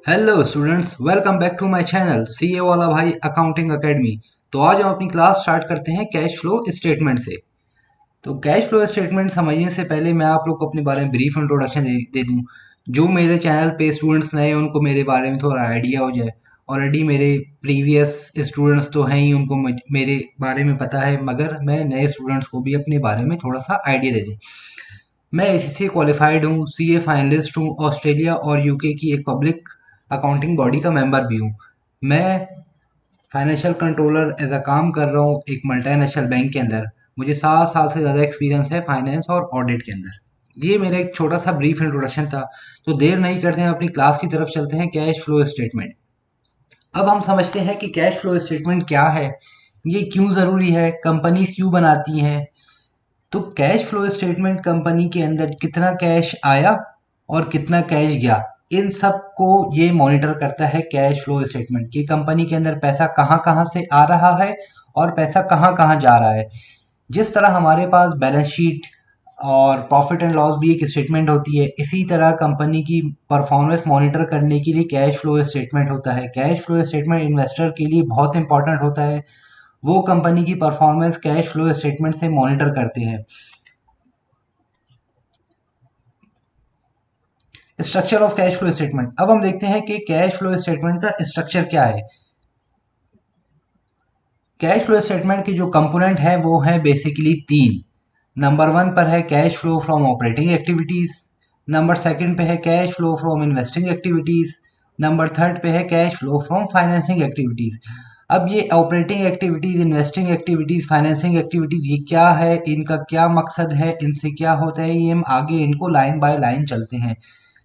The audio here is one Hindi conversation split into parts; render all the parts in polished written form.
Hello students, welcome back to my channel CA वाला भाई अकाउंटिंग एकेडमी। तो आज हम अपनी क्लास स्टार्ट करते हैं कैश फ्लो स्टेटमेंट से। तो कैश फ्लो स्टेटमेंट समझने से पहले मैं आप लोग को अपने बारे में ब्रीफ इंट्रोडक्शन दे दूं। जो मेरे चैनल पे स्टूडेंट्स नए हैं उनको मेरे बारे में थोड़ा आइडिया हो जाए। ऑलरेडी मेरे प्रीवियस स्टूडेंट्स तो हैं ही, उनको मेरे बारे में पता है, मगर मैं नए स्टूडेंट्स को भी अपने बारे में थोड़ा सा आइडिया दे दूँ। मैं एसीसी क्वालिफाइड हूँ, सीए फाइनलिस्ट हूँ, ऑस्ट्रेलिया और यूके की एक पब्लिक अकाउंटिंग बॉडी का मेंबर भी हूँ। मैं फाइनेंशियल कंट्रोलर एज अ काम कर रहा हूँ एक मल्टीनेशनल बैंक के अंदर। मुझे 7 साल से ज़्यादा एक्सपीरियंस है फाइनेंस और ऑडिट के अंदर। ये मेरा एक छोटा सा ब्रीफ इंट्रोडक्शन था। तो देर नहीं करते हैं, अपनी क्लास की तरफ चलते हैं। Cash flow statement. अब हम समझते हैं कि कैश फ्लो स्टेटमेंट क्या है, ये क्यों ज़रूरी है, कंपनीज क्यों बनाती हैं। तो कैश फ्लो स्टेटमेंट कंपनी के अंदर कितना कैश आया और कितना कैश गया, इन सब को ये मॉनिटर करता है। कैश फ्लो स्टेटमेंट कि कंपनी के अंदर पैसा कहाँ कहाँ से आ रहा है और पैसा कहाँ कहाँ जा रहा है। जिस तरह हमारे पास बैलेंस शीट और प्रॉफिट एंड लॉस भी एक स्टेटमेंट होती है, इसी तरह कंपनी की परफॉर्मेंस मॉनिटर करने के लिए कैश फ्लो स्टेटमेंट होता है। कैश फ्लो स्टेटमेंट इन्वेस्टर के लिए बहुत इंपॉर्टेंट होता है। वो कंपनी की परफॉर्मेंस कैश फ्लो स्टेटमेंट से मॉनिटर करते हैं। Structure of cash flow statement. अब हम देखते हैं कि कैश फ्लो स्टेटमेंट का स्ट्रक्चर क्या है। कैश फ्लो स्टेटमेंट के जो कंपोनेंट है वो है बेसिकली तीन। नंबर वन पर है cash flow from operating activities. Number second पे है cash flow from investing activities. Number third पे है cash flow from financing activities. अब ये operating activities, investing activities, financing activities, ये क्या है, इनका क्या मकसद है, इनसे क्या होता है, ये हम आगे इनको लाइन बाय लाइन चलते हैं।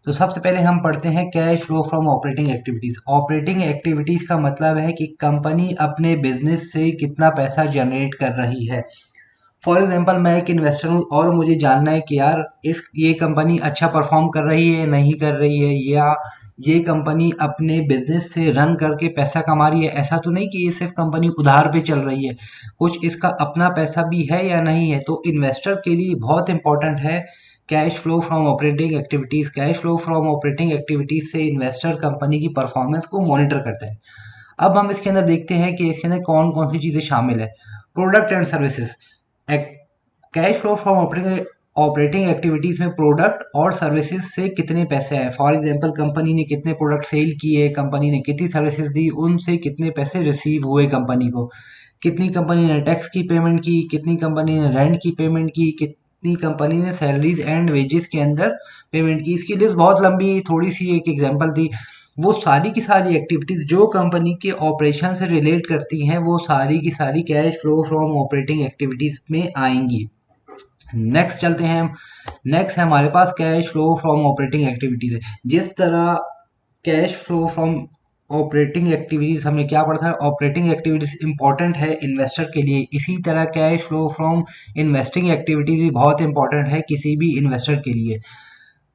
तो सबसे पहले हम पढ़ते हैं cash flow from operating activities. Operating activities का मतलब है कि कंपनी अपने बिजनेस से कितना पैसा जनरेट कर रही है। फॉर एग्जाम्पल, मैं एक इन्वेस्टर हूँ और मुझे जानना है कि यार ये कंपनी अच्छा परफॉर्म कर रही है, नहीं कर रही है, या ये कंपनी अपने बिजनेस से रन करके पैसा कमा रही है। ऐसा तो नहीं कि ये सिर्फ कंपनी उधार पे चल रही है, कुछ इसका अपना पैसा भी है या नहीं है। तो इन्वेस्टर के लिए बहुत इंपॉर्टेंट है cash flow from operating activities. Cash flow from operating activities से इन्वेस्टर कंपनी की परफॉर्मेंस को मॉनिटर करता है। अब हम इसके अंदर देखते हैं कि इसके अंदर कौन कौन सी चीजें शामिल है। Product and services. Cash flow from operating activities में प्रोडक्ट और सर्विसेज से कितने पैसे आए। फॉर एग्जांपल, कंपनी ने कितने प्रोडक्ट सेल किए, कंपनी ने कितनी सर्विसेज दी, उनसे कितने पैसे रिसीव हुए कंपनी को, कितनी कंपनी ने टैक्स की पेमेंट की, कितनी कंपनी ने रेंट की पेमेंट की, कितनी कंपनी ने सैलरीज एंड वेजेस के अंदर पेमेंट की। इसकी लिस्ट बहुत लंबी, थोड़ी सी एक एग्जांपल दी। वो सारी की सारी एक्टिविटीज जो कंपनी के ऑपरेशन से रिलेट करती हैं, वो सारी की सारी cash flow from operating activities में आएंगी। नेक्स्ट चलते हैं हम। नेक्स्ट है हमारे पास cash flow from operating activities. जिस तरह cash flow from operating activities हमने क्या पढ़ा था, ऑपरेटिंग एक्टिविटीज इंपॉर्टेंट है इन्वेस्टर के लिए, इसी तरह cash flow from investing activities भी बहुत इंपॉर्टेंट है किसी भी इन्वेस्टर के लिए।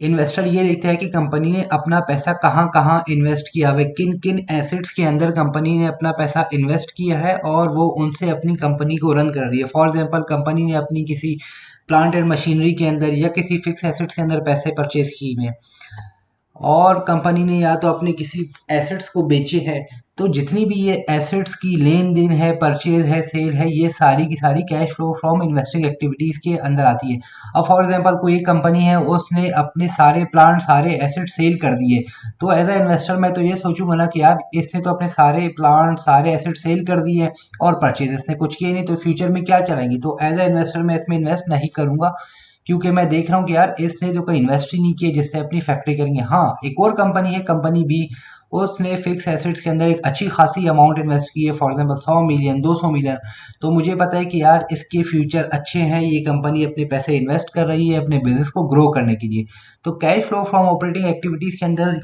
इन्वेस्टर ये देखता है कि कंपनी ने अपना पैसा कहाँ कहाँ इन्वेस्ट किया है, किन किन एसेट्स के अंदर कंपनी ने अपना पैसा इन्वेस्ट किया है और वो उनसे अपनी कंपनी को रन कर रही है। फॉर एग्जांपल, कंपनी ने अपनी किसी प्लांट एंड मशीनरी के अंदर या किसी फिक्स एसेट्स के अंदर पैसे परचेज किए हैं और कंपनी ने या तो अपने किसी एसेट्स को बेचे हैं, तो जितनी भी ये एसेट्स की लेन देन है, परचेज है, सेल है, ये सारी की सारी cash flow from investing activities के अंदर आती है। अब फॉर एग्जांपल, कोई एक कंपनी है, उसने अपने सारे प्लांट, सारे एसेट सेल कर दिए, तो एज अ इन्वेस्टर मैं तो ये सोचूंगा ना कि यार इसने तो अपने सारे प्लांट, सारे एसेट सेल कर दिए और परचेज इसने कुछ किए नहीं, तो फ्यूचर में क्या चलेंगी। तो एज अ इन्वेस्टर मैं इसमें इन्वेस्ट नहीं करूंगा, क्योंकि मैं देख रहा हूँ कि यार इसने तो कोई इन्वेस्ट ही नहीं किया जिससे अपनी फैक्ट्री करेंगे। हाँ, एक और कंपनी है, कंपनी बी, उसने फिक्स एसेट्स के अंदर एक अच्छी खासी अमाउंट इन्वेस्ट की है, फॉर एग्जांपल 100 मिलियन, 200 मिलियन। तो मुझे पता है कि यार इसके फ्यूचर अच्छे हैं, ये कंपनी अपने पैसे इन्वेस्ट कर रही है अपने बिजनेस को ग्रो करने के लिए। तो cash flow from operating activities के अंदर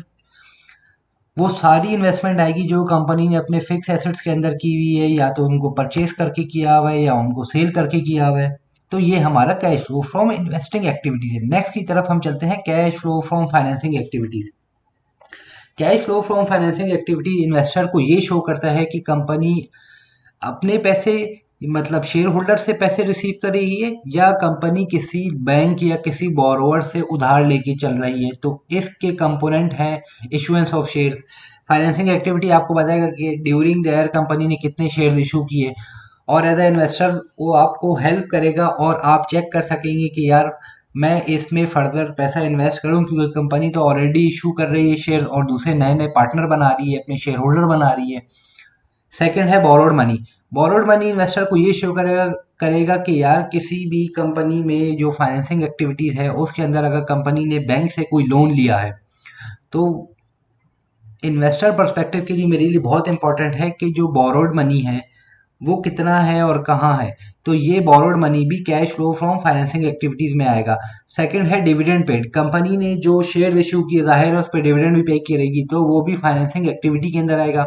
वो सारी इन्वेस्टमेंट आएगी जो कंपनी ने अपने फिक्स एसेट्स के अंदर की हुई है, या तो उनको परचेज करके किया हुआ है या उनको सेल करके किया हुआ है। तो ये हमारा cash flow from investing activities है। नेक्स्ट की तरफ हम चलते हैं, cash flow from financing activities. Cash flow from financing activities investor को ये शो करता है कि कंपनी अपने पैसे मतलब शेयर होल्डर से पैसे रिसीव कर रही है या कंपनी किसी बैंक या किसी बोरोवर से उधार लेके चल रही है, तो इसके कंपोनेंट हैं issuance of shares. Financing activity आपको बताएगा कि ड्यूरिंग देयर कंपनी ने कितने शेयर्स इशू किए, और एज ए इन्वेस्टर वो आपको हेल्प करेगा और आप चेक कर सकेंगे कि यार मैं इसमें फर्दर पैसा इन्वेस्ट करूं, क्योंकि कंपनी तो ऑलरेडी इशू कर रही है शेयर और दूसरे नए नए पार्टनर बना रही है, अपने शेयर होल्डर बना रही है। सेकंड है borrowed money. Borrowed money investor को ये शो करेगा करेगा कि यार किसी भी कंपनी में जो फाइनेंसिंग एक्टिविटीज है उसके अंदर अगर कंपनी ने बैंक से कोई लोन लिया है, तो इन्वेस्टर पर्सपेक्टिव के लिए मेरे लिए बहुत इंपॉर्टेंट है कि जो बोरोड मनी है वो कितना है और कहाँ है। तो ये बोरोड मनी भी cash flow from financing activities में आएगा। सेकंड है डिविडेंड पेड। कंपनी ने जो शेयर इशू किए, जाहिर है उस पर डिविडेंड भी पे की रहेगी, तो वो भी फाइनेंसिंग एक्टिविटी के अंदर आएगा।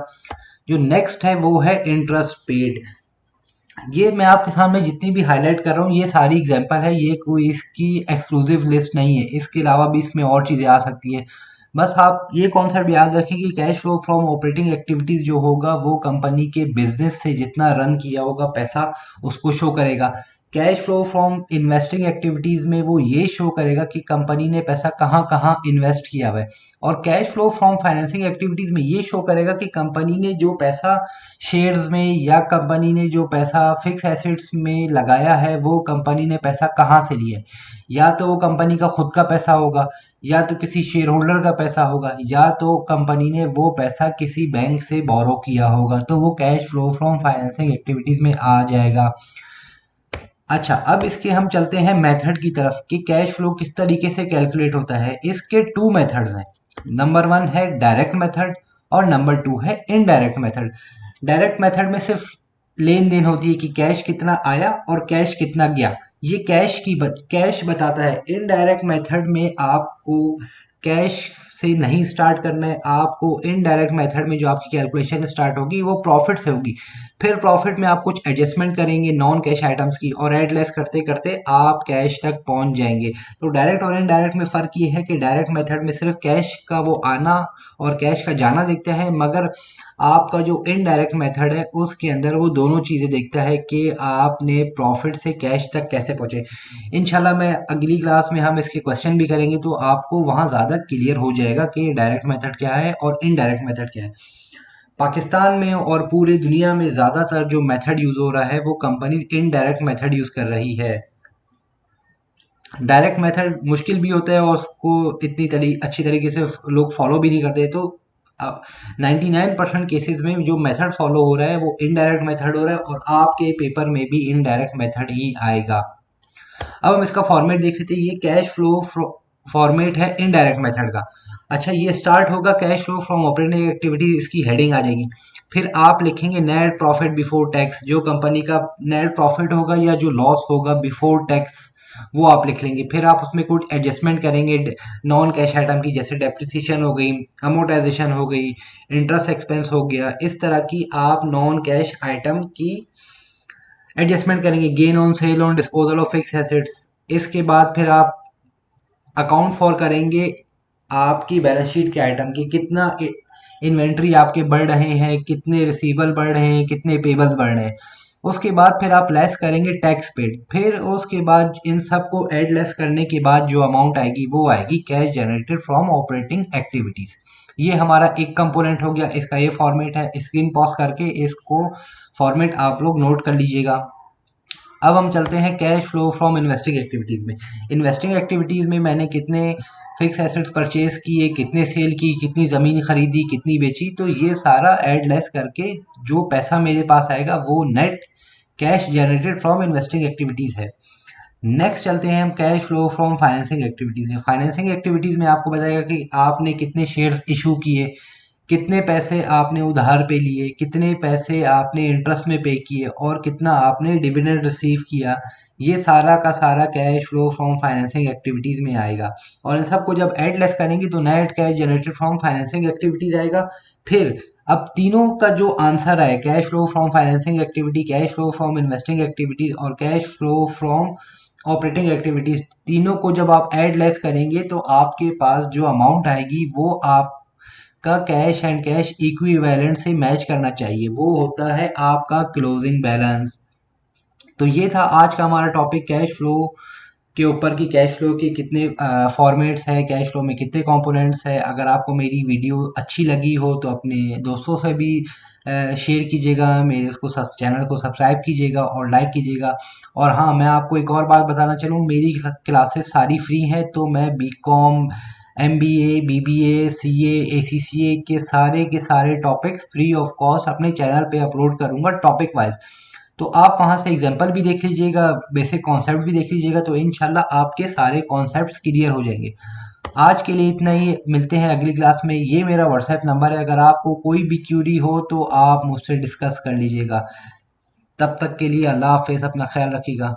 जो नेक्स्ट है वो है इंटरेस्ट पेड। ये मैं आपके सामने जितनी भी हाईलाइट कर रहा हूँ ये सारी एग्जांपल है, ये कोई इसकी एक्सक्लूसिव लिस्ट नहीं है, इसके अलावा भी इसमें और चीज़ें आ सकती है। बस आप ये कॉन्सेप्ट याद रखें कि cash flow from operating activities जो होगा वो कंपनी के बिजनेस से जितना रन किया होगा पैसा उसको शो करेगा। Cash flow from investing activities में वो ये शो करेगा कि कंपनी ने पैसा कहाँ कहाँ इन्वेस्ट किया हुआ है। और cash flow from financing activities में ये शो करेगा कि कंपनी ने जो पैसा शेयर्स में या कंपनी ने जो पैसा फिक्स एसेट्स में लगाया है वो कंपनी ने पैसा कहाँ से लिया है। या तो वो कंपनी का खुद का पैसा होगा, या तो किसी शेयर होल्डर का पैसा होगा, या तो कंपनी ने वो पैसा किसी बैंक से बोरो किया होगा, तो वो cash flow from financing activities में आ जाएगा। अच्छा, अब इसके हम चलते हैं मेथड की तरफ कि कैश फ्लो किस तरीके से कैलकुलेट होता है। इसके टू मेथड्स हैं। नंबर वन है डायरेक्ट मेथड और नंबर टू है इनडायरेक्ट मेथड। डायरेक्ट मेथड में सिर्फ लेन देन होती है कि कैश कितना आया और कैश कितना गया, ये कैश बताता है। इनडायरेक्ट मेथड में आपको कैश से नहीं स्टार्ट करना है, आपको इनडायरेक्ट मेथड में जो आपकी कैलकुलेशन स्टार्ट होगी वो प्रॉफिट से होगी। फिर प्रॉफिट में आप कुछ एडजस्टमेंट करेंगे नॉन कैश आइटम्स की, और एड लेस करते करते आप कैश तक पहुंच जाएंगे। तो डायरेक्ट और इनडायरेक्ट में फ़र्क ये है कि डायरेक्ट मेथड में सिर्फ कैश का वो आना और कैश का जाना देखता है, मगर आपका जो इनडायरेक्ट मेथड है उसके अंदर वो दोनों चीज़ें देखता है कि आपने प्रॉफिट से कैश तक कैसे पहुंचे। इंशाल्लाह मैं अगली क्लास में हम इसके क्वेश्चन भी करेंगे तो आपको वहाँ ज़्यादा क्लियर हो जाएगा कि डायरेक्ट मेथड क्या है और इनडायरेक्ट मेथड क्या है। पाकिस्तान में और पूरी दुनिया में ज़्यादातर जो मेथड यूज़ हो रहा है वो कंपनीज इनडायरेक्ट मेथड यूज़ कर रही है। डायरेक्ट मेथड मुश्किल भी होता है और उसको अच्छी तरीके से लोग फॉलो भी नहीं करते, तो 99% केसेस में जो मेथड फॉलो हो रहा है वो इनडायरेक्ट मेथड हो रहा है, और आपके पेपर में भी इनडायरेक्ट मेथड ही आएगा। अब हम इसका फॉर्मेट देख लेते हैं। ये कैश फ्लो फॉर्मेट है इनडायरेक्ट मेथड का। अच्छा, ये स्टार्ट होगा cash flow from operating activity, इसकी हेडिंग आ जाएगी। फिर आप लिखेंगे नेट प्रॉफिट बिफोर टैक्स, जो कंपनी का नेट प्रॉफिट होगा या जो लॉस होगा बिफोर टैक्स वो आप लिख लेंगे। फिर आप उसमें कुछ एडजस्टमेंट करेंगे नॉन कैश आइटम की, जैसे डेप्रिसिएशन हो गई, अमोर्टाइजेशन हो गई, इंटरेस्ट एक्सपेंस हो गया, इस तरह की आप नॉन कैश आइटम की एडजस्टमेंट करेंगे। Gain on sale on disposal of fix assets. इसके बाद फिर आप अकाउंट फॉर करेंगे आपकी बैलेंस शीट के आइटम की, कितना इन्वेंट्री आपके बढ़ रहे हैं, कितने रिसीवेबल बढ़ रहे हैं, कितने पेबल्स बढ़ रहे हैं। उसके बाद फिर आप लेस करेंगे टैक्स पेड। फिर उसके बाद इन सब को एड लेस करने के बाद जो अमाउंट आएगी वो आएगी cash generated from operating activities. ये हमारा एक कंपोनेंट हो गया, इसका ये फॉर्मेट है। स्क्रीन पॉज करके इसको फॉर्मेट आप लोग नोट कर लीजिएगा। अब हम चलते हैं cash flow from investing activities में। इन्वेस्टिंग एक्टिविटीज़ में मैंने कितने फिक्स एसेट्स परचेज किए, कितने सेल की, कितनी ज़मीन खरीदी, कितनी बेची, तो ये सारा ऐड लेस करके जो पैसा मेरे पास आएगा वो net cash generated from investing activities है। नेक्स्ट चलते हैं हम cash flow from financing activities में। फाइनेंसिंग एक्टिविटीज़ में आपको बताएगा कि आपने कितने शेयर्स इशू किए, कितने पैसे आपने उधार पे लिए, कितने पैसे आपने इंटरेस्ट में पे किए और कितना आपने डिविडेंड रिसीव किया। ये सारा का सारा cash flow from financing activities में आएगा, और इन सबको जब ऐड लेस करेंगे तो net cash generated from financing activities आएगा। फिर अब तीनों का जो आंसर है, cash flow from financing activity, cash flow from investing activities और cash flow from operating activities, तीनों को जब आप ऐड लेस करेंगे तो आपके पास जो अमाउंट आएगी वो आप का कैश एंड कैश इक्विवेलेंट से मैच करना चाहिए, वो होता है आपका क्लोजिंग बैलेंस। तो ये था आज का हमारा टॉपिक कैश फ्लो के ऊपर कि कैश फ्लो के कितने फॉर्मेट्स है, कैश फ्लो में कितने कंपोनेंट्स है। अगर आपको मेरी वीडियो अच्छी लगी हो तो अपने दोस्तों से भी शेयर कीजिएगा, मेरे उसको सब चैनल को सब्सक्राइब कीजिएगा और लाइक कीजिएगा। और हाँ, मैं आपको एक और बात बताना चलूँ, मेरी क्लासेस सारी फ्री हैं। तो मैं BCom, MBA, BBA, CA, ACCA के सारे टॉपिक्स फ्री ऑफ कॉस्ट अपने चैनल पे अपलोड करूँगा टॉपिक वाइज। तो आप वहाँ से एग्जाम्पल भी देख लीजिएगा, बेसिक कॉन्सेप्ट भी देख लीजिएगा, तो इंशाल्लाह आपके सारे कॉन्सेप्ट्स क्लियर हो जाएंगे। आज के लिए इतना ही, मिलते हैं अगली क्लास में। ये मेरा व्हाट्सएप नंबर है, अगर आपको कोई भी क्यूरी हो तो आप मुझसे डिस्कस कर लीजिएगा। तब तक के लिए अल्लाह हाफिज़, अपना ख्याल रखिएगा।